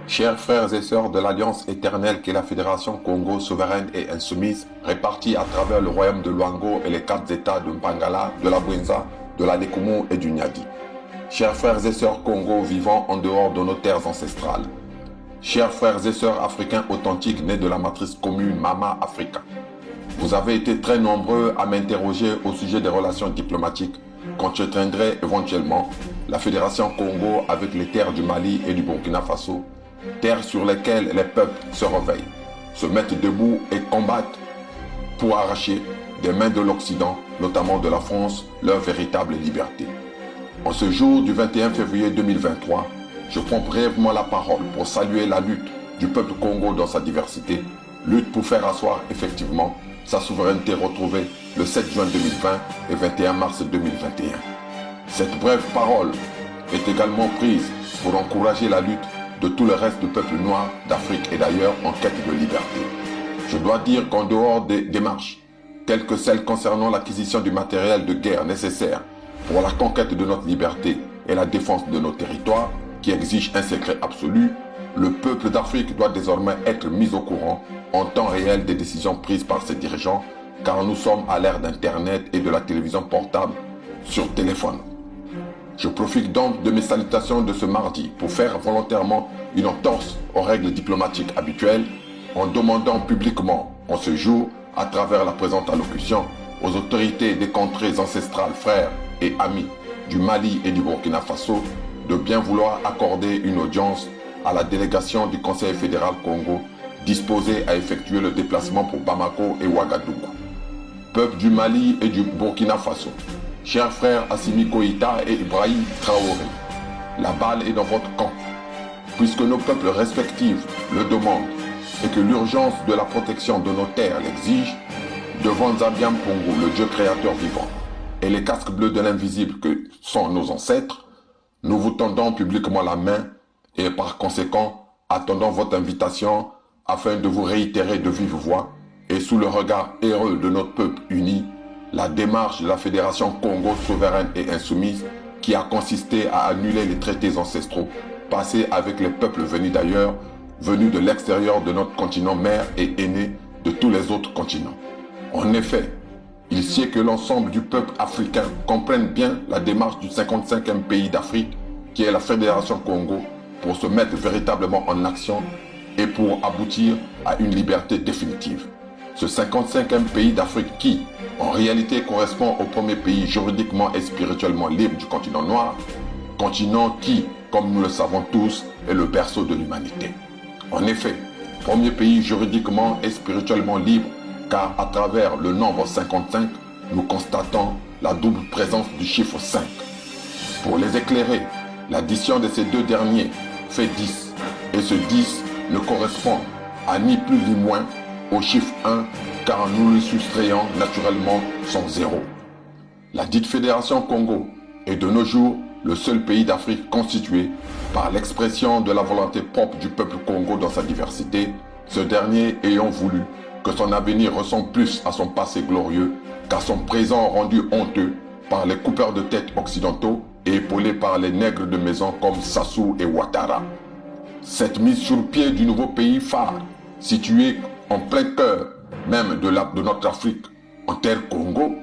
Chers frères et sœurs de l'Alliance éternelle qu'est la Fédération Congo souveraine et insoumise, répartie à travers le royaume de Luango et les 4 États de Mpangala, de la Bwenza, de la Lekumu et du Nyadi. Chers frères et sœurs Congo vivant en dehors de nos terres ancestrales. Chers frères et sœurs africains authentiques nés de la matrice commune Mama Africa. Vous avez été très nombreux à m'interroger au sujet des relations diplomatiques qu'entretiendrait éventuellement la Fédération Congo avec les terres du Mali et du Burkina Faso, terres sur lesquelles les peuples se réveillent, se mettent debout et combattent pour arracher des mains de l'Occident, notamment de la France, leur véritable liberté. En ce jour du 21 février 2023, je prends brièvement la parole pour saluer la lutte du peuple Congo dans sa diversité, lutte pour faire asseoir effectivement sa souveraineté retrouvée le 7 juin 2020 et 21 mars 2021. Cette brève parole est également prise pour encourager la lutte de tout le reste du peuple noir d'Afrique et d'ailleurs en quête de liberté. Je dois dire qu'en dehors des démarches, telles que celles concernant l'acquisition du matériel de guerre nécessaire pour la conquête de notre liberté et la défense de nos territoires, qui exige un secret absolu, le peuple d'Afrique doit désormais être mis au courant en temps réel des décisions prises par ses dirigeants, car nous sommes à l'ère d'Internet et de la télévision portable sur téléphone. Je profite donc de mes salutations de ce mardi pour faire volontairement une entorse aux règles diplomatiques habituelles en demandant publiquement en ce jour, à travers la présente allocution, aux autorités des contrées ancestrales frères et amis du Mali et du Burkina Faso de bien vouloir accorder une audience à la délégation du Conseil fédéral Congo disposée à effectuer le déplacement pour Bamako et Ouagadougou. Peuple du Mali et du Burkina Faso, chers frères Assimi Goïta et Ibrahim Traoré, la balle est dans votre camp. Puisque nos peuples respectifs le demandent et que l'urgence de la protection de nos terres l'exige, devant Nzambian Pongo, le Dieu créateur vivant, et les casques bleus de l'invisible que sont nos ancêtres, nous vous tendons publiquement la main et par conséquent attendons votre invitation afin de vous réitérer de vive voix et sous le regard heureux de notre peuple uni, la démarche de la Fédération Congo souveraine et insoumise qui a consisté à annuler les traités ancestraux passés avec les peuples venus d'ailleurs, venus de l'extérieur de notre continent mère et aîné de tous les autres continents. En effet, il sied que l'ensemble du peuple africain comprenne bien la démarche du 55e pays d'Afrique qui est la Fédération Congo pour se mettre véritablement en action et pour aboutir à une liberté définitive. Ce 55e pays d'Afrique qui, en réalité, correspond au premier pays juridiquement et spirituellement libre du continent noir, continent qui, comme nous le savons tous, est le berceau de l'humanité. En effet, premier pays juridiquement et spirituellement libre, car à travers le nombre 55, nous constatons la double présence du chiffre 5. Pour les éclairer, l'addition de ces deux derniers fait 10, et ce 10 ne correspond à ni plus ni moins au chiffre 1, car nous lui soustrayons naturellement son 0. La dite Fédération Congo est de nos jours le seul pays d'Afrique constitué par l'expression de la volonté propre du peuple Congo dans sa diversité, ce dernier ayant voulu que son avenir ressemble plus à son passé glorieux qu'à son présent rendu honteux par les coupeurs de tête occidentaux et épaulés par les nègres de maison comme Sassou et Ouattara. Cette mise sur pied du nouveau pays phare, situé en plein cœur même de notre Afrique, en terre Congo,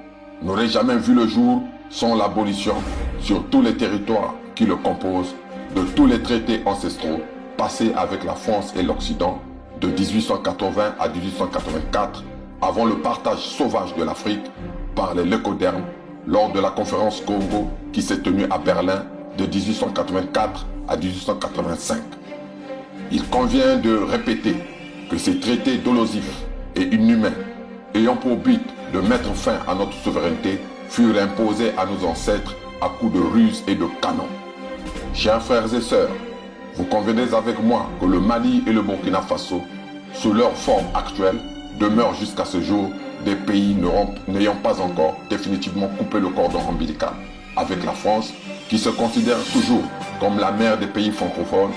n'aurait jamais vu le jour sans l'abolition sur tous les territoires qui le composent de tous les traités ancestraux passés avec la France et l'Occident de 1880 à 1884, avant le partage sauvage de l'Afrique par les leucodermes lors de la conférence Congo qui s'est tenue à Berlin de 1884 à 1885. Il convient de répéter que ces traités dolosifs et inhumains, ayant pour but de mettre fin à notre souveraineté, furent imposés à nos ancêtres à coups de ruses et de canons. Chers frères et sœurs, vous convenez avec moi que le Mali et le Burkina Faso, sous leur forme actuelle, demeurent jusqu'à ce jour des pays n'ayant pas encore définitivement coupé le cordon ombilical avec la France, qui se considère toujours comme la mère des pays francophones,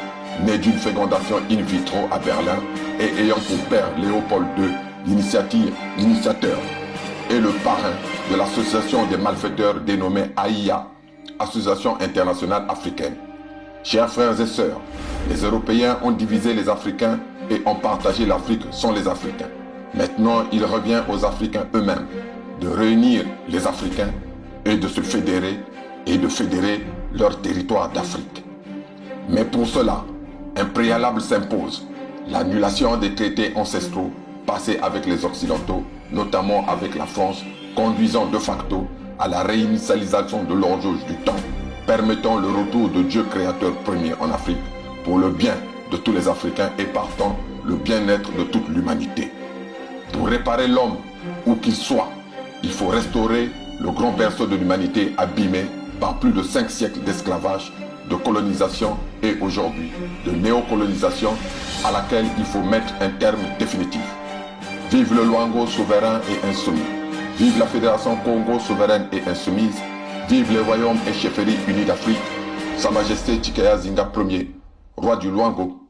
née d'une fécondation in vitro à Berlin et ayant pour père Léopold II, l'initiateur et le parrain de l'association des malfaiteurs dénommée AIA, Association internationale africaine. Chers frères et sœurs, Les Européens ont divisé les Africains et ont partagé l'Afrique sans les Africains. Maintenant, il revient aux Africains eux-mêmes de réunir les Africains et de se fédérer et de fédérer leur territoire d'Afrique. Mais pour cela, un préalable s'impose, l'annulation des traités ancestraux passés avec les Occidentaux, notamment avec la France, conduisant de facto à la réinitialisation de l'horloge du temps, permettant le retour de Dieu créateur premier en Afrique pour le bien de tous les Africains et partant le bien-être de toute l'humanité. Pour réparer l'homme, où qu'il soit, il faut restaurer le grand berceau de l'humanité abîmé par plus de 5 siècles d'esclavage, de colonisation et aujourd'hui de néocolonisation à laquelle il faut mettre un terme définitif. Vive le Luango souverain et insoumis. Vive la Fédération Congo souveraine et insoumise. Vive les royaumes et chefferies unis d'Afrique. Sa Majesté Tshikaya Zinga Ier, roi du Luango,